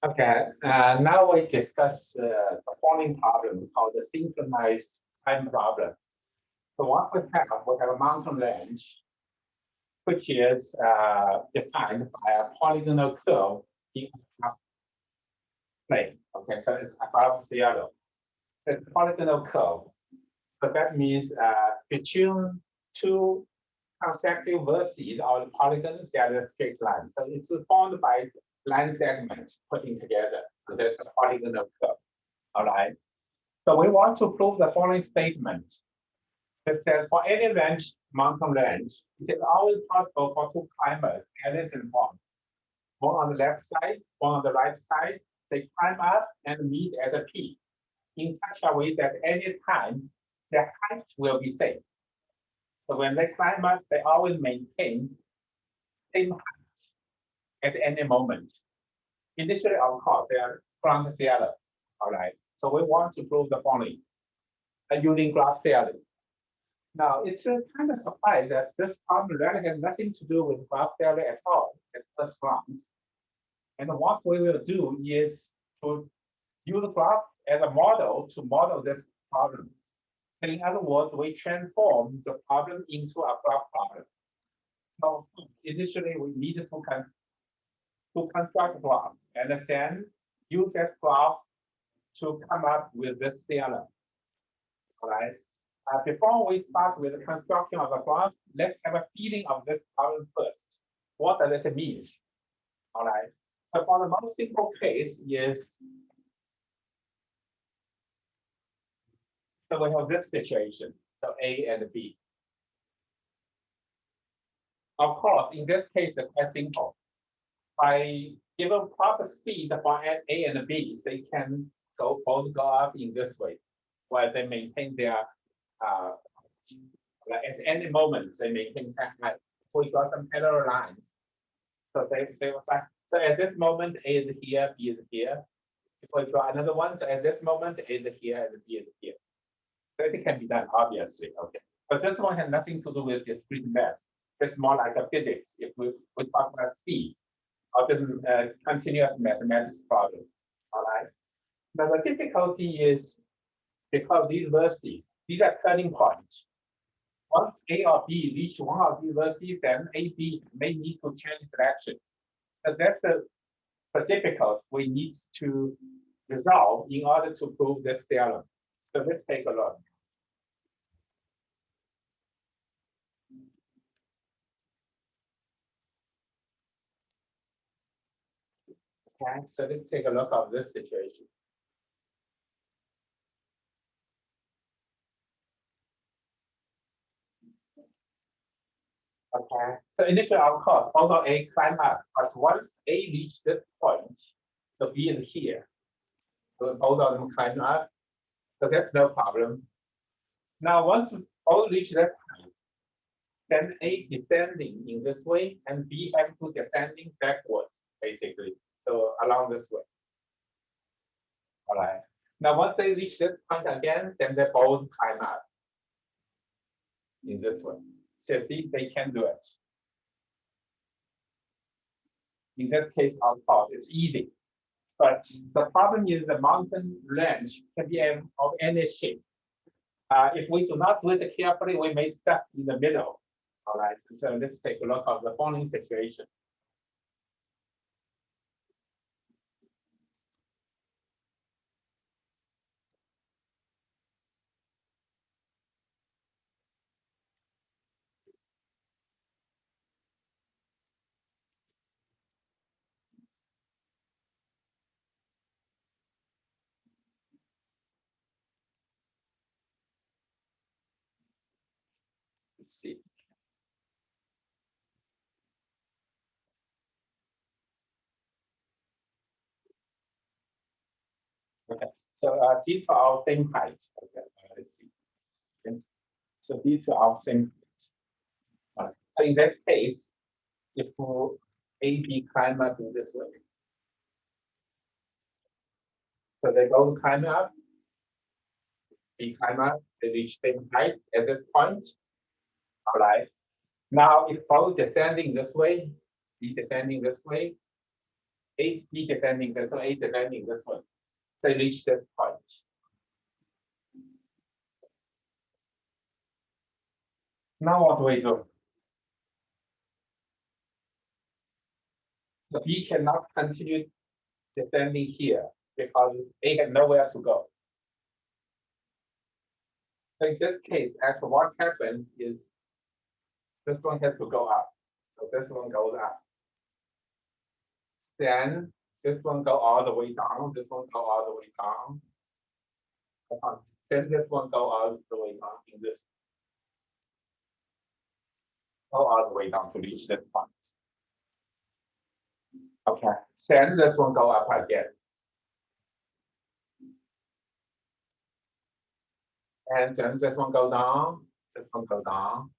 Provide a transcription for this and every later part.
Okay, now we discuss the following problem called the synchronized time problem. So what we have a mountain range, which is defined by a polygonal curve in a plane. Okay, so it's above zero. It's a polygonal curve. So that means between two consecutive vertices or polygons, there is a straight line. So it's formed by line segments putting together. So that's a polygonal curve. All right. So we want to prove the following statement. It says for any range, mountain range, it is always possible for two climbers at this point. One on the left side, one on the right side. They climb up and meet at the peak in such a way that any time their height will be same. So when they climb up, they always maintain same height at any moment. Initially, of course, they are ground zero. All right. So we want to prove the following using graph theory. Now, it's a kind of surprise that this problem really has nothing to do with graph theory at all at first glance. And what we will do is to use graph as a model to model this problem. In other words, we transform the problem into a graph problem. So initially, we need to construct a graph and then use that graph to come up with this theorem. All right. Before we start with the construction of the graph, let's have a feeling of this problem first. What does it mean? All right. So for the most simple case is, so we have this situation. So A and B. Of course, in this case, it's quite simple. By given proper speed for A and B, they can both go up in this way, while they maintain their at any moment they maintain that height. We got some parallel lines. So so at this moment A is here, B is here. If we draw another one, so at this moment A is here and B is here. So it can be done, obviously. Okay. But this one has nothing to do with discrete math. It's more like a physics. If we talk about speed or the continuous mathematics problem. All right. Now the difficulty is because these vertices, these are turning points. Once A or B reach one of these vertices, then A, B may need to change direction. So that's the difficult we need to resolve in order to prove this theorem. So let's take a look. Okay, so let's take a look at this situation. Okay, so initially, of course, although A climb up, but once A reach this point, so B is here. So both of them climb up, so that's no problem. Now, once all reach that point, then A descending in this way and B have to descending backwards, basically. So along this way. All right. Now, once they reach this point again, then they both climb up in this way. So they can do it. In that case, of course, it's easy. But the problem is the mountain range can be of any shape. If we do not do it carefully, we may stuck in the middle. All right. So let's take a look at the following situation. Let's see. Okay. So due to our same height. Okay. Let's see. So due to our same height. So in that case, if A, B climb up in this way. So they both climb up. B climb up, they reach same height at this point. All right. Now if both descending this way, B descending this way, A, B descending, this one, A descending, this one. They reach this point. Now what do we do? The B cannot continue descending here because A has nowhere to go. So in this case, actually what happens is this one has to go up. So this one goes up. Then this one go all the way down, this one go all the way down. Then this one go all the way down in this. Go all the way down to reach this point. Okay, then this one go up again. And then this one go down, this one go down.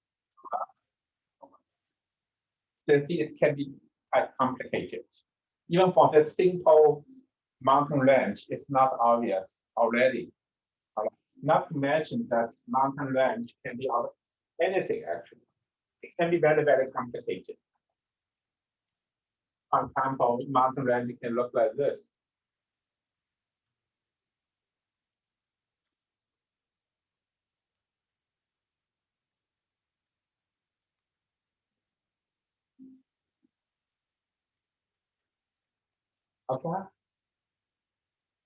So it can be quite complicated. Even for the simple mountain range, it's not obvious already. Not to mention that mountain range can be of anything actually. It can be very, very complicated. For example, mountain range can look like this. Okay.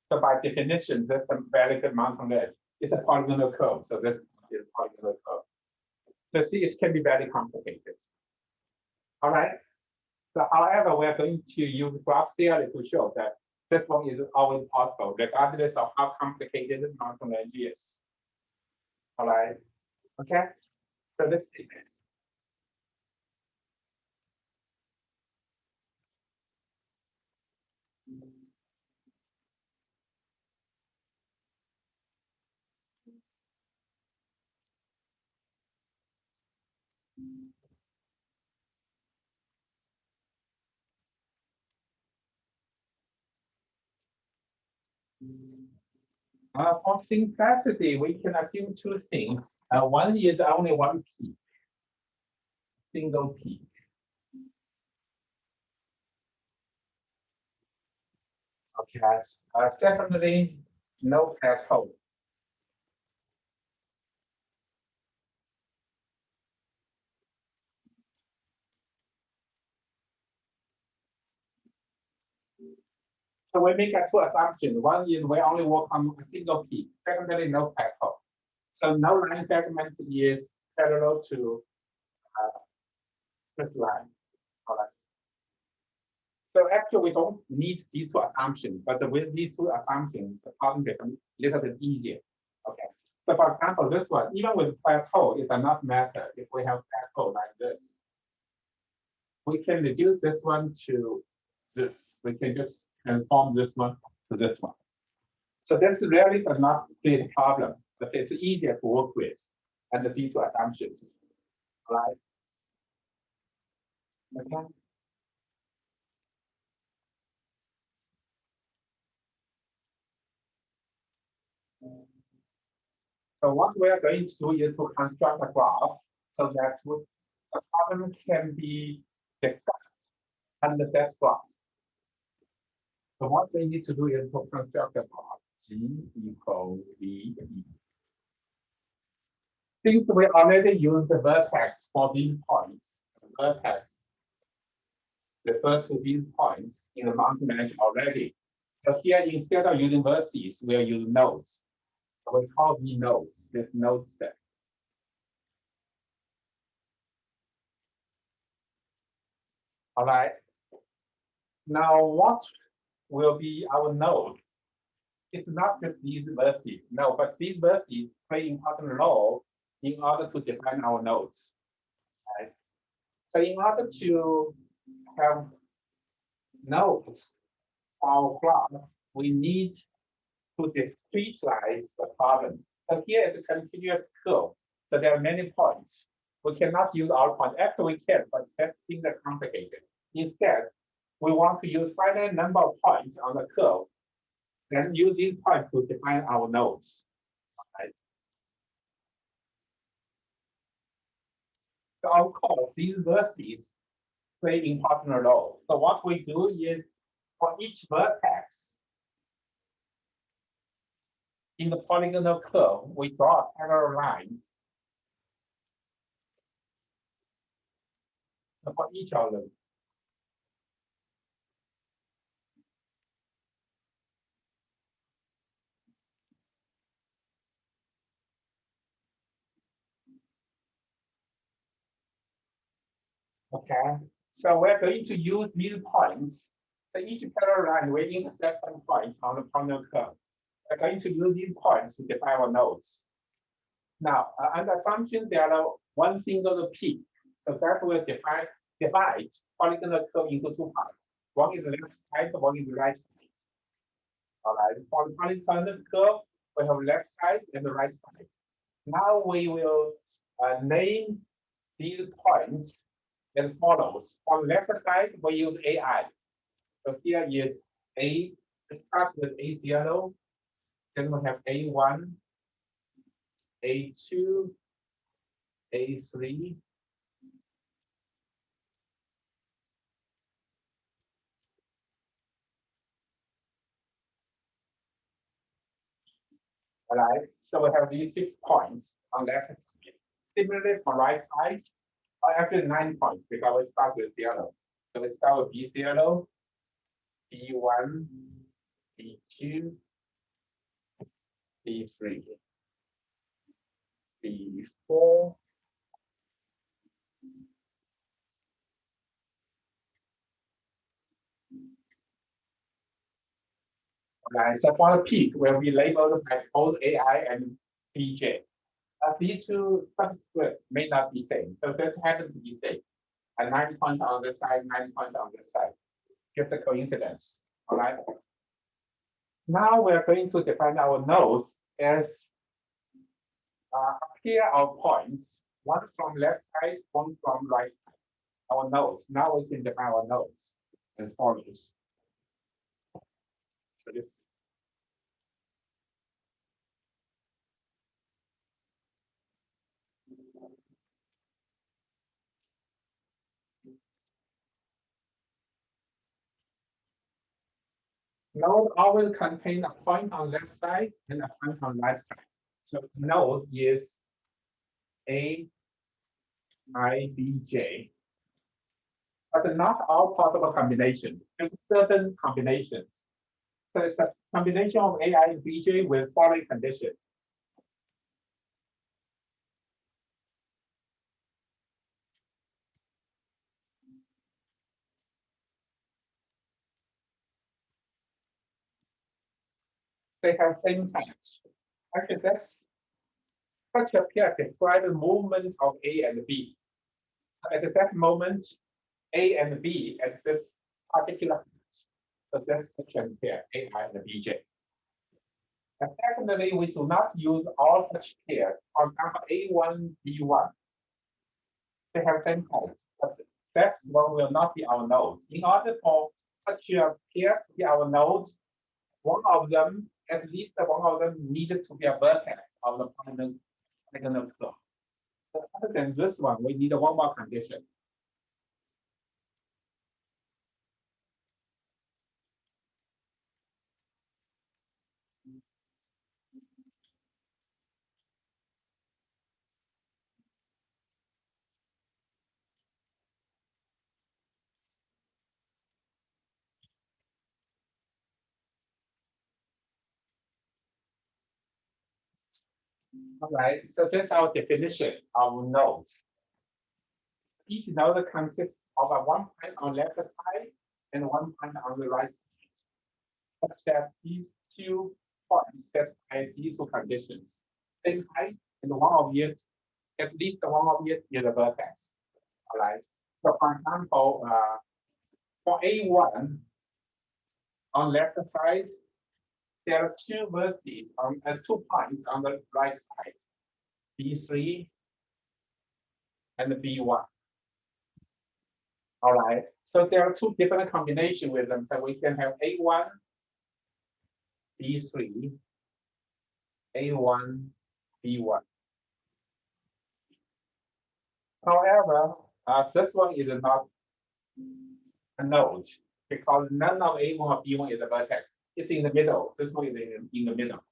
So by definition, that's a very good mountain range. It's a polygonal curve. So this is a polygonal curve. So see, it can be very complicated. All right. So however, we're going to use graph theory to show that this one is always possible, regardless of how complicated the mountain range is. All right. Okay. So let's see. For simplicity, we can assume two things. One is only one peak, single peak. Okay. Secondly, no plateau. So we make two assumptions. One is we only work on a single peak. Secondly, no plateau. So no line segment is parallel to this line. All right. So actually, we don't need these two assumptions, but with these two assumptions, the problem becomes a little bit easier. Okay. So for example, this one, even with plateau, it does not matter if we have plateau like this. We can reduce this one to this. We can just transform this one to this one. So this really does not create a problem, but it's easier to work with and these two assumptions. All right. Okay. So what we are going to do is to construct a graph so that the problem can be discussed under that graph. So what we need to do is to construct a graph G equals V. Since we already used the vertex for these points, the vertex refer to these points in the mountain range already. So here, instead of using vertices, we'll use nodes. So we call these nodes, this node set. All right. Now, what will be our nodes? It's not just these vertices, no, but these vertices play important role in order to define our nodes. Right? So in order to have nodes for our graph, we need to discretize the problem. So here is a continuous curve. So there are many points. We cannot use our point. Actually, we can, but that's things are complicated. Instead, we want to use finite number of points on the curve, then use these points to define our nodes. Right? So of course, these vertices play important role. So what we do is for each vertex in the polygonal curve, we draw parallel lines for each of them. Okay, so we're going to use these points. So each parallel line will intersect some points on the polygonal curve. We're going to use these points to define our nodes. Now, under assumption there are one single peak, so that will divide polygonal curve into two parts. One is the left side, one is the right side. All right, for the polygonal curve, we have left side and the right side. Now we will name these points as follows. On the left side, we use AI. So here is A, let's start with A0, then we have A1, A2, A3. All right, so we have these 6 points on the left side. Similarly, for right side, actually 9 points because we start with 0. So we start with B0, B1, B2, B3, B4, right, so for the peak will be labeled by both AI and BJ. These two subscript may not be same, so this happens to be same. And 9 points on this side, 9 points on this side. Just a coincidence. All right. Now we're going to define our nodes as here are points, one from left side, one from right side. Our nodes. Now we can define our nodes as follows. So this. Node always contain a point on left side and a point on right side. So node is A, I, B, J. But not all possible combinations. There's certain combinations. So it's a combination of AI and BJ with following condition. They have same patch. Actually, that's such a pair describe the movement of A and B. At that moment, A and B at this particular patch. So that's such a pair, AI and BJ. And secondly, we do not use all such pairs. For example, A1, B1. They have same patch, but that one will not be our node. In order for such a pair to be our node, one of them, at least one of them, needed to be a vertex of the polygonal curve. So other than this one, we need one more condition. All right, so that's our definition of nodes. Each node consists of a one point on left side and one point on the right side, such that these 2 points satisfy these 2 conditions. Same height and one object, at least one object is a vertex. All right. So for example, for A1 on left side, there are 2 vertices on 2 points on the right side, B3 and B1. All right. So there are 2 different combinations with them. So we can have A1, B3, A1, B1. However, this one is not a node. because none of A1 or B1 is a vertex. It's in the middle. This one is in the middle.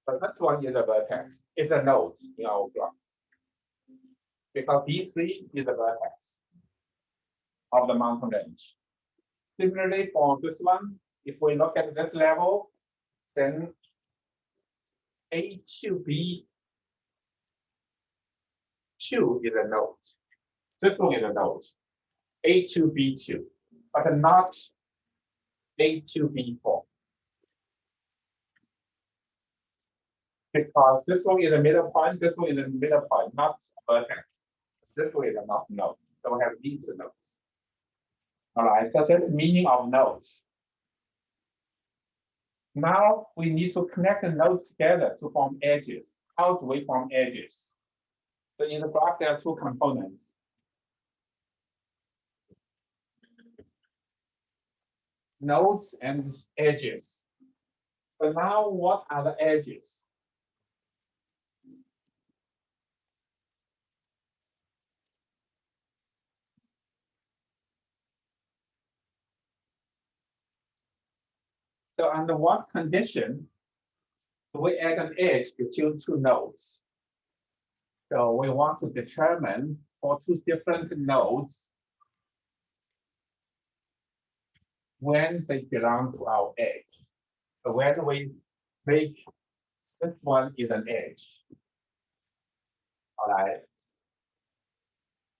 But this one is a vertex. It's a node in our graph. Because B3 is a vertex of the mountain range. Similarly, for this one, if we look at this level, then A2B2 is a node. This one is a node. A2B2, but not A2B4. Because this one is a middle point, this one is a middle point, not a vertex. This one is not node. So we have these two nodes. All right, so that's the meaning of nodes. Now we need to connect the nodes together to form edges. How do we form edges? So in the graph, there are two components. Nodes and edges. So now what are the edges? So under what condition do we add an edge between two nodes? So we want to determine for two different nodes when they belong to our edge. So where do we make this one is an edge? All right.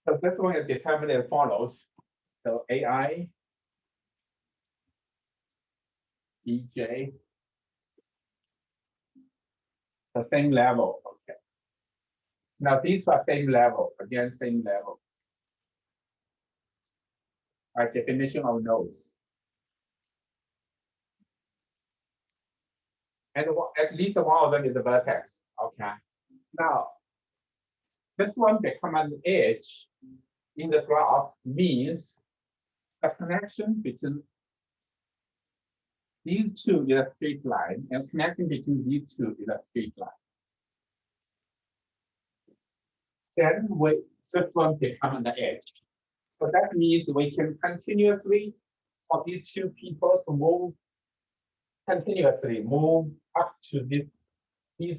So this one is determined as follows. So AI, EJ, the same level. Okay. Now these are same level, again, same level. Our definition of nodes. And at least one of them is a vertex. Okay. Now, this one become an edge in the graph means a connection between these two is a straight line, and connection between these two is a straight line. Then this one become an edge. So that means we can continuously, for these two people to move, continuously move up to these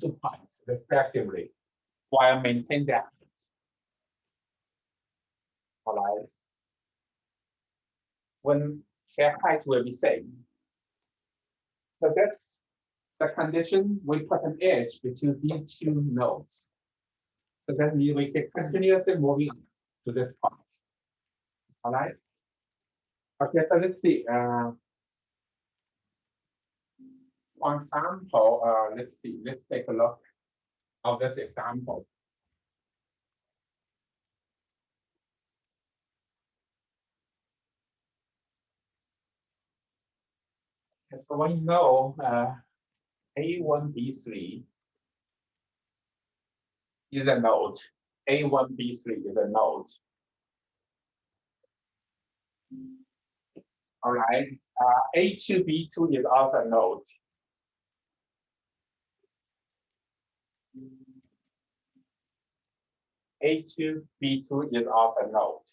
two points respectively, while maintaining that. All right. When their height will be same. So that's the condition we put an edge between these two nodes. So that means we can continuously moving to this point. All right. Okay, so let's see. For example, let's see. Let's take a look of this example. Okay, so we know A1B3 is a node. A1B3 is a node. All right. A2B2 is also a node. A2B2 is also a node.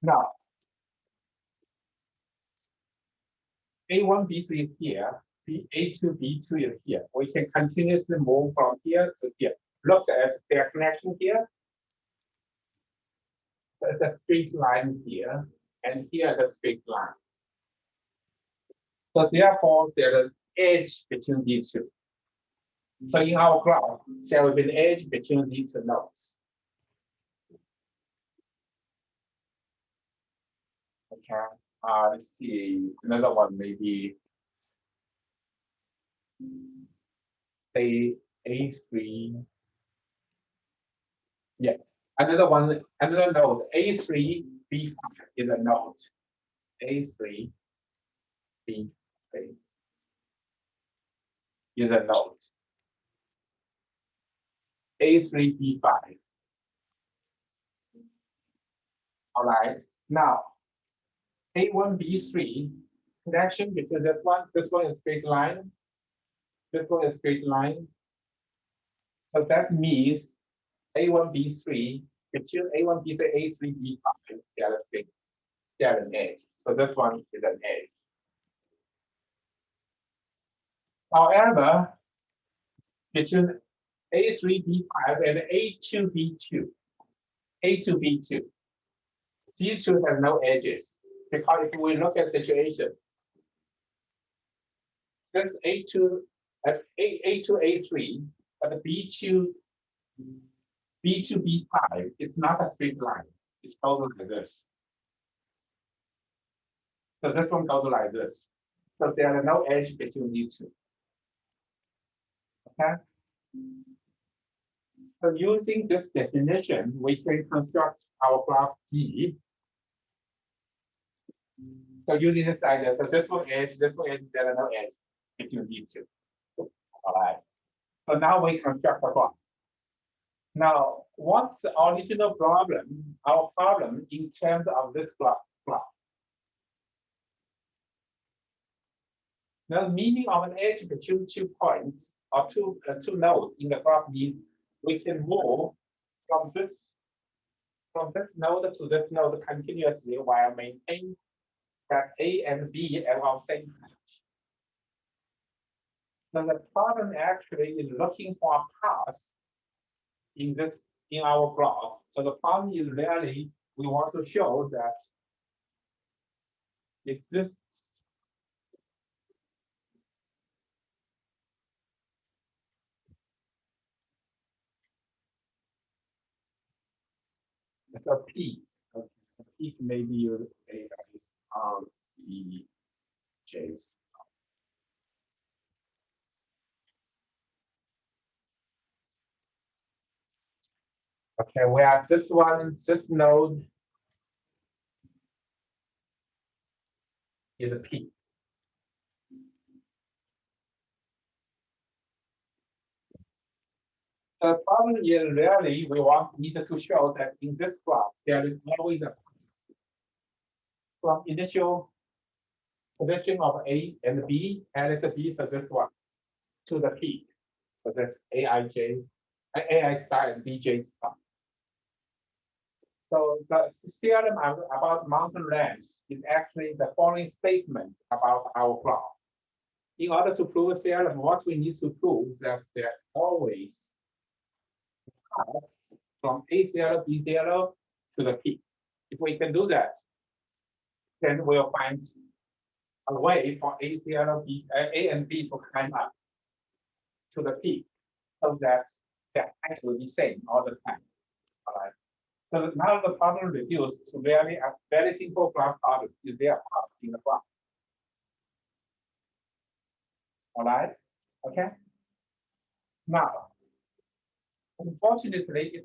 Now, A1B3 is here, A2B2 is here. We can continuously move from here to here. Look at their connection here. There's a straight line here, and here is a straight line. So therefore, there's an edge between these two. So in our graph, there will be an edge between these two nodes. Okay, let's see, another one maybe, say A3. Yeah, another one, another node, A3B5 is a node. A3B5 is a node. A3B5. All right. Now, A1B3 connection between this one is straight line, this one is straight line. So that means A1B3 between A1B3 A3B5 they are straight there's an edge. So this one is an edge. However, between A3B5 and A2B2, A2B2, G2 has no edges, because if we look at the situation, this A2, A2, A3, but B2, B2, B5, it's not a straight line. It's goes like this. So this one goes like this. So there are no edge between these two. Okay. So using this definition, we can construct our graph G. So using this idea, so this one is, there are no edge between these two. All right. So now we construct a graph. Now, what's the original problem? Our problem in terms of this graph. The meaning of an edge between 2 points or two nodes in the graph means we can move from this node to this node continuously while maintaining that A and B are on the same height. So the problem actually is looking for a path in our graph. So the problem is really we want to show that exists a peak. Okay. So peak may be is the J's. Okay, we have this node is a peak. The problem is really we need to show that in this graph there is always a path from initial position of A and B, and it's a B, so this one, to the peak. So that's Aij, Ai star and Bj star. So the theorem about mountain range is actually the following statement about our graph. In order to prove a theorem, what we need to prove is that there always path from A0, B0 to the peak. If we can do that, then we'll find a way for A0, A and B to climb up to the peak, so that their height will be same all the time. All right. So now the problem reduced to really a very simple graph problem. Is there a path in the graph? All right. Okay. Now, unfortunately,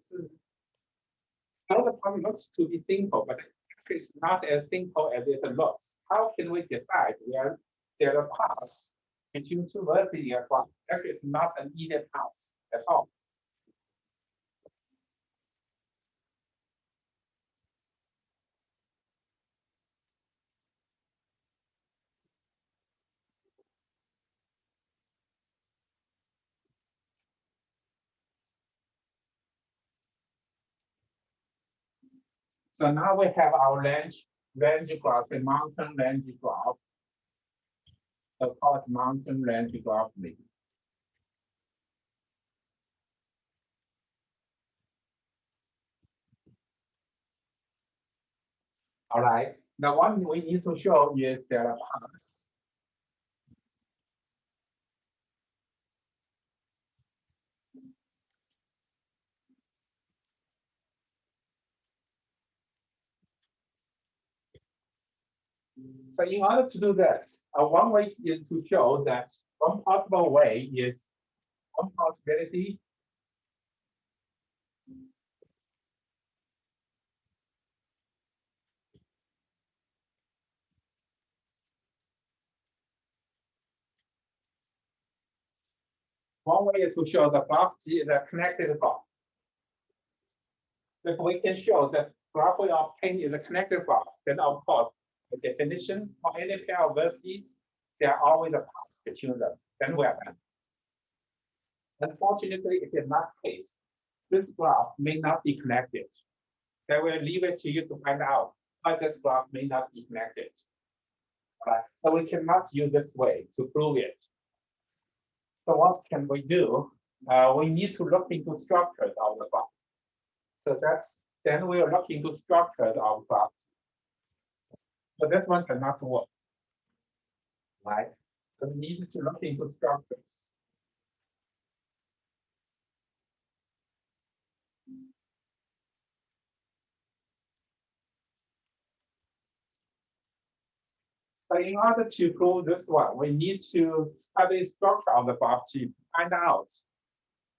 now the problem looks to be simple, but it's not as simple as it looks. How can we decide where there are paths between two vertices in a graph? Actually, it's not an easy path at all. So now we have our range graph, the mountain range graph, called mountain range graph maybe. All right. The one we need to show is there are paths. So in order to do this, one way is to show that one possible way is one possibility. One way is to show the graph G is a connected graph. If we can show that graph we obtain is a connected graph, then of course the definition of any pair of vertices, there are always a path between them. Then we are done. Unfortunately, it is not the case. This graph may not be connected. I will leave it to you to find out but this graph may not be connected. All right, so we cannot use this way to prove it. So what can we do? We need to look into structures of the graph. So then we are looking into structures of graph. So this one cannot work, right? So we need to look into structures. But in order to prove this one, we need to study structure of the graph to find out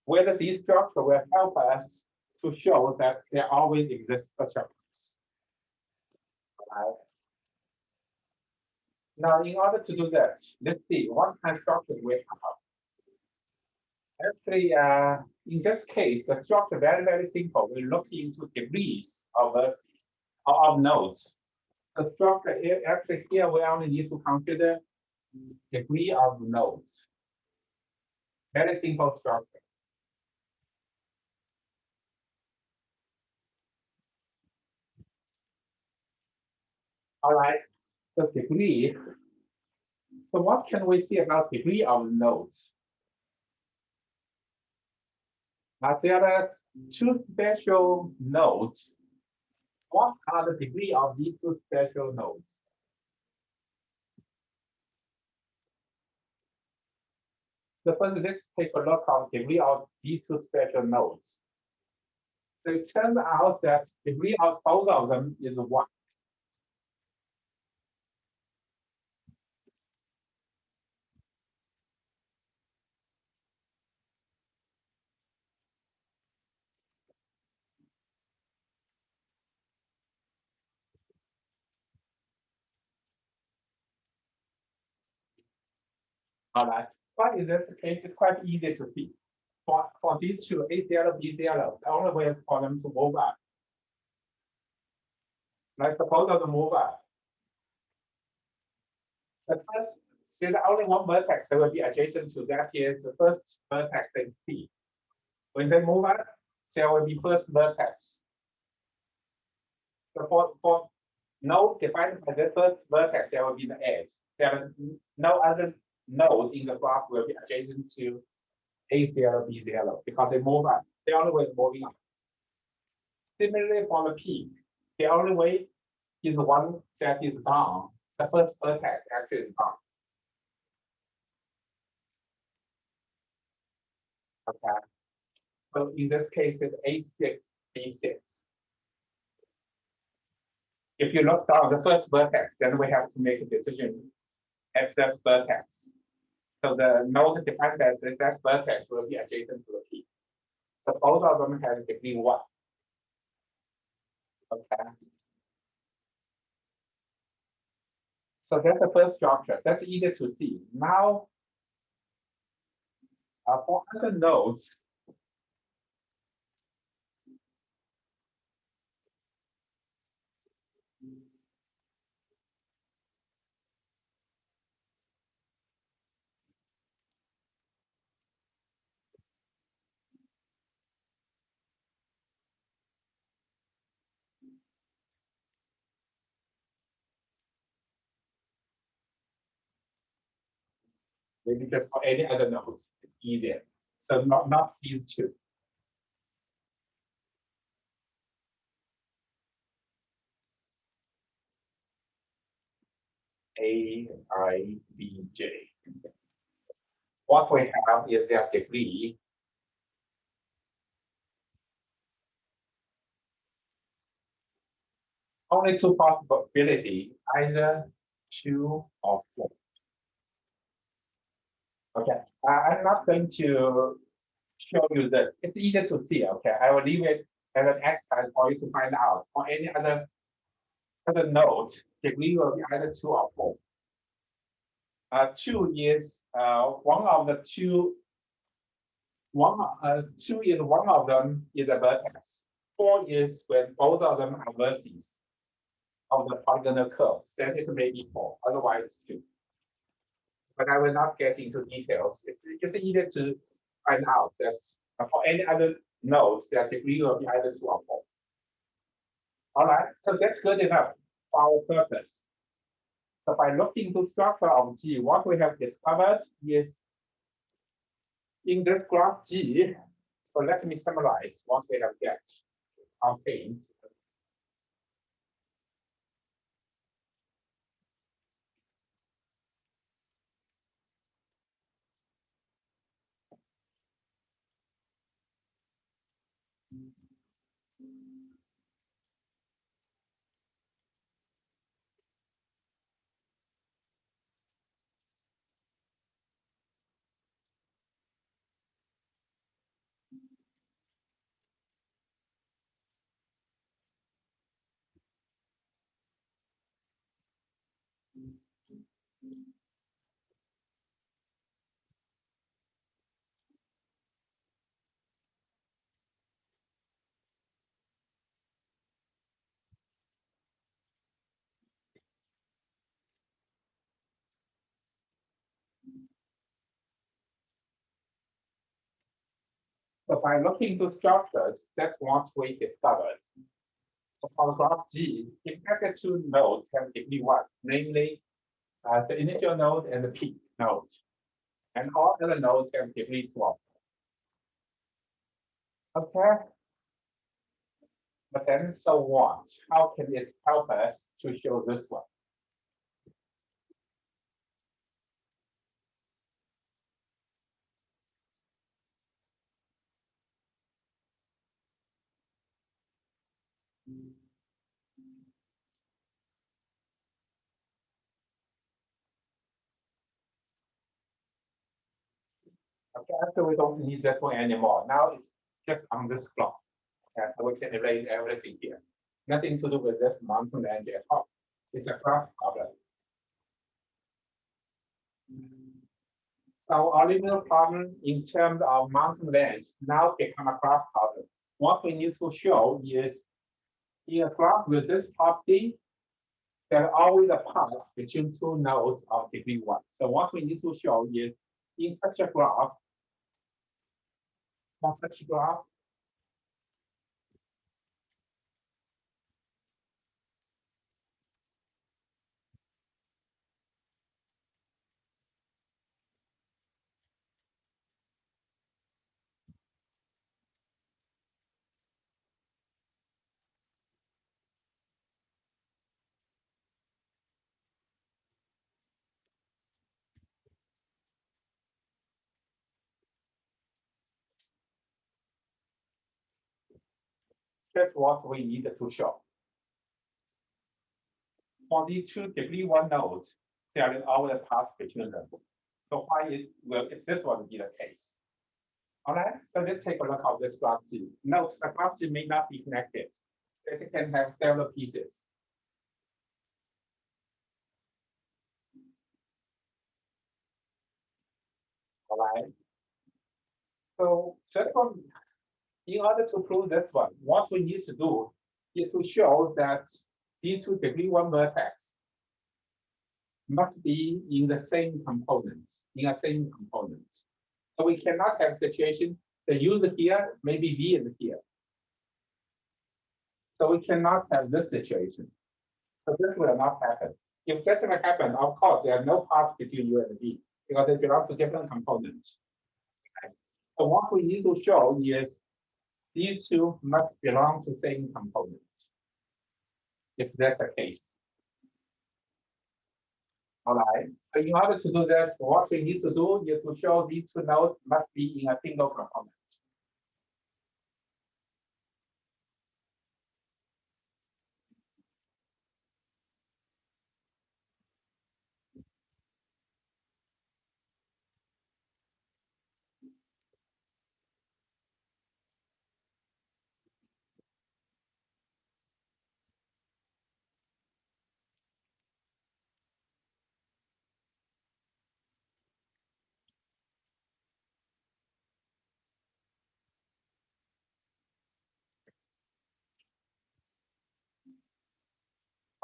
whether these structure will help us to show that there always exists such a place. Right? Now, in order to do that, let's see what kind of structure we have. Actually, in this case, the structure very, very simple. We look into degrees of vertices or of nodes. The structure actually here we only need to consider degree of nodes. Very simple structure. All right, so degree. So what can we see about degree of nodes? Now there are two special nodes. What are the degree of these two special nodes? So first, let's take a look at degree of these two special nodes. So it turns out that degree of both of them is 1. All right. But in this case, it's quite easy to see. For these two, A0, B0, the only way for them to move up. Like suppose of the move up. The first, there's only one vertex that will be adjacent to that is the first vertex in C. When they move up, there will be first vertex. So for node defined by the first vertex, there will be the edge. There are no other nodes in the graph will be adjacent to A0, B0 because they move up. The only way is moving up. Similarly, for the peak, the only way is one that is down. The first vertex actually is down. Okay. So in this case, it's A6, B6. If you look down the first vertex, then we have to make a decision at that vertex. So the node defined as that vertex will be adjacent to the peak. So both of them have degree 1. Okay. So that's the first structure. That's easy to see. Now, for other nodes, maybe just for any other nodes, it's easier. So not these two. A, I, B, J. What we have is their degree. Only two possibilities, either 2 or 4. Okay, I'm not going to show you this. It's easy to see. Okay, I will leave it as an exercise for you to find out. For any other node, degree will be either 2 or 4. 2 is one of the two. 2 is one of them is a vertex. 4 is when both of them are vertices of the polygonal curve. Then it may be 4. Otherwise, 2. But I will not get into details. It's easy to find out that for any other nodes, their degree will be either 2 or 4. All right, so that's good enough. for our purpose. So by looking to structure of G, what we have discovered is in this graph G. So let me summarize what we have get obtained. So by looking to structures, that's what we discovered. So for graph G, exactly two nodes have degree 1, namely the initial node and the peak node. And all other nodes have degree 12. Okay. But then so what? How can it help us to show this one? Okay, after we don't need that one anymore. Now it's just on this plot. Okay, so we can erase everything here. Nothing to do with this mountain range at all. It's a graph problem. So our original problem in terms of mountain range now become a graph problem. What we need to show is in a graph with this property, there are always a path between two nodes of degree 1. So what we need to show is in such a graph, that's what we need to show. For these two degree 1 nodes, there is always a path between them. So why is this one be the case? All right, so let's take a look at this graph G. Note the graph G may not be connected. It can have several pieces. All right. So first one, in order to prove this one, what we need to do is to show that these two degree 1 vertex must be in the same component, So we cannot have situation the user here, maybe V is here. So we cannot have this situation. So this will not happen. If that will happen, of course, there are no paths between U and V because they belong to different components. Okay. So what we need to show is these two must belong to same component. If that's the case. All right. So in order to do this, what we need to do is to show these two nodes must be in a single component.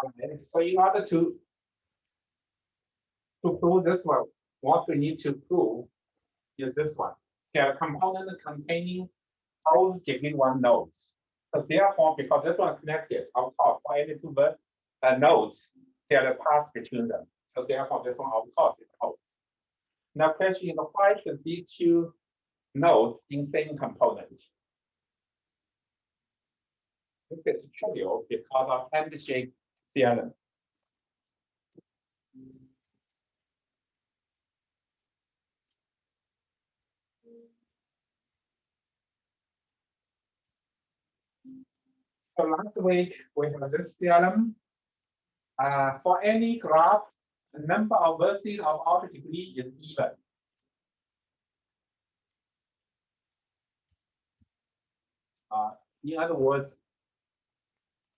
Okay. So in order to prove this one, what we need to prove is this one. There are components containing all degree 1 nodes. So therefore, because this one is connected, of course, for any two nodes, there are paths between them. So therefore, this one of course it holds. Now, question is why should these two nodes in same component? This is trivial because of handshake theorem. So last week we have this theorem. For any graph, the number of vertices of order degree is even. In other words,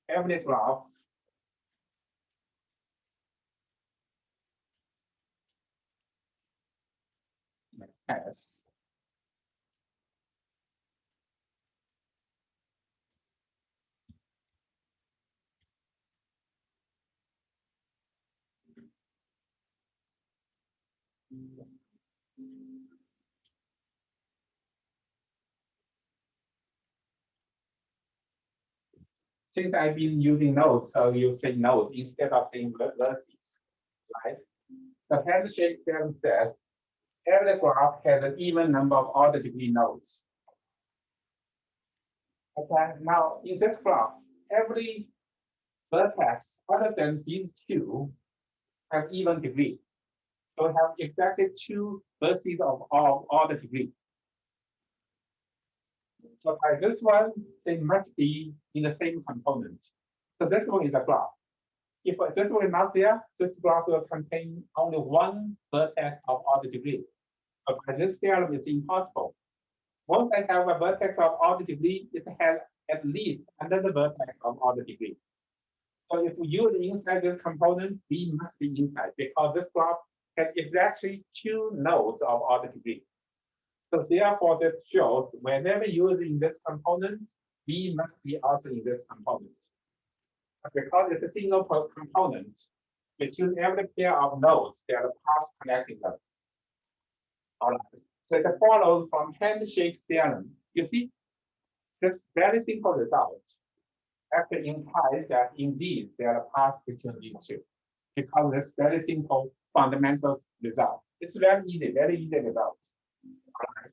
every graph has since I've been using nodes, so you say nodes instead of saying vertices, right? The handshake theorem says every graph has an even number of order degree nodes. Okay, now in this graph, every vertex other than these two have even degree. So we have exactly two vertices of order degree. So by this one, they must be in the same component. So this one is a graph. If this one is not there, this graph will contain only one vertex of order degree. But by this theorem, it's impossible. Once I have a vertex of order degree, it has at least another vertex of order degree. So if we use inside this component, B must be inside because this graph has exactly two nodes of order degree. So therefore, that shows whenever using this component, B must be also in this component. Because it's a single component, between every pair of nodes, there are paths connecting them. All right. So it follows from handshake theorem. You see, this very simple result actually implies that indeed there are paths between these two. Because it's very simple fundamental result. It's very easy result. All right.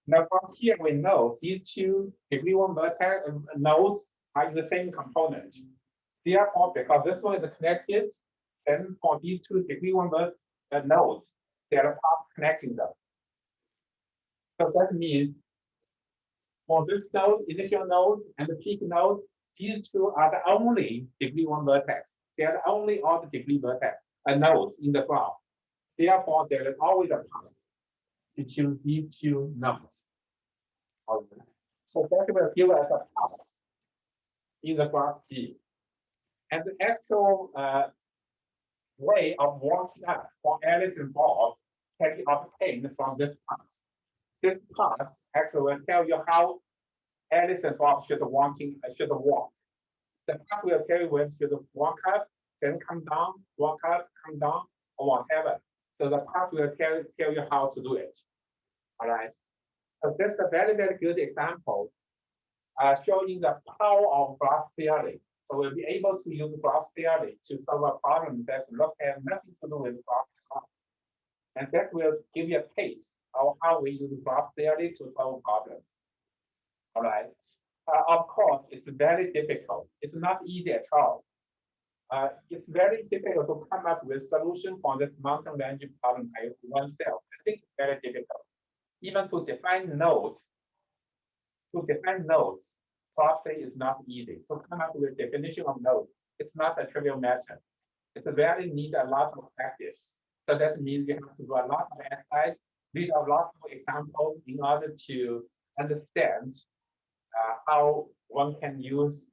Now from here we know these two degree one vertex nodes are in the same component. Therefore, because this one is connected, then for these two degree one nodes, there are paths connecting them. So that means for this node, initial node, and the peak node, these two are the only degree one vertex. They are the only order degree vertex nodes in the graph. Therefore, there is always a path between these two nodes. All right. So that will give us a path in the graph G. And the actual way of working out for Alice and Bob can be obtained from this path. This path actually will tell you how Alice and Bob should walk. The path will tell you when should walk up, then come down, walk up, come down, or whatever. So the path will tell you how to do it. All right. So that's a very good example showing the power of graph theory. So we'll be able to use graph theory to solve a problem that has nothing to do with graph. And that will give you a case of how we use graph theory to solve problems. All right. Of course, it's very difficult. It's not easy at all. It's very difficult to come up with solution for this mountain range problem by oneself. I think it's very difficult. Even to define nodes, probably is not easy. To come up with a definition of node, it's not a trivial matter. It's very need a lot of practice. So that means you have to do a lot of exercise, read a lot of examples in order to understand how one can use.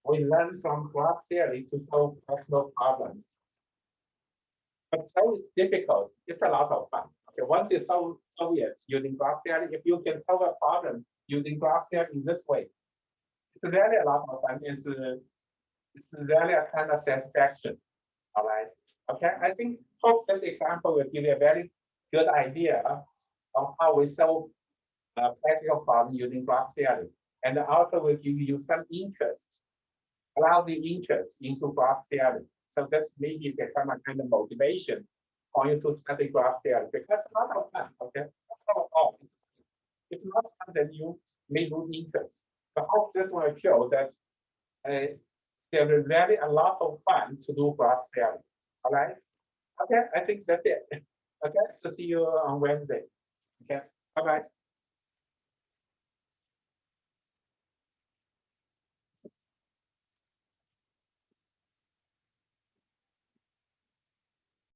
We learn from graph theory to solve practical problems. But so it's difficult. It's a lot of fun. Okay, once you solve it using graph theory, if you can solve a problem using graph theory in this way, it's really a lot of fun. It's really a kind of satisfaction. All right. Okay. I think hope this example will give you a very good idea of how we solve practical problem using graph theory, and also will give you some interest allow the interest into graph theory. So that's maybe become a kind of motivation for you to study graph theory because it's a lot of fun. Okay, it's not fun that you may lose interest. So I hope this will show that there is very a lot of fun to do graph theory. All right. Okay, I think that's it. Okay, so see you on Wednesday. Okay, bye bye.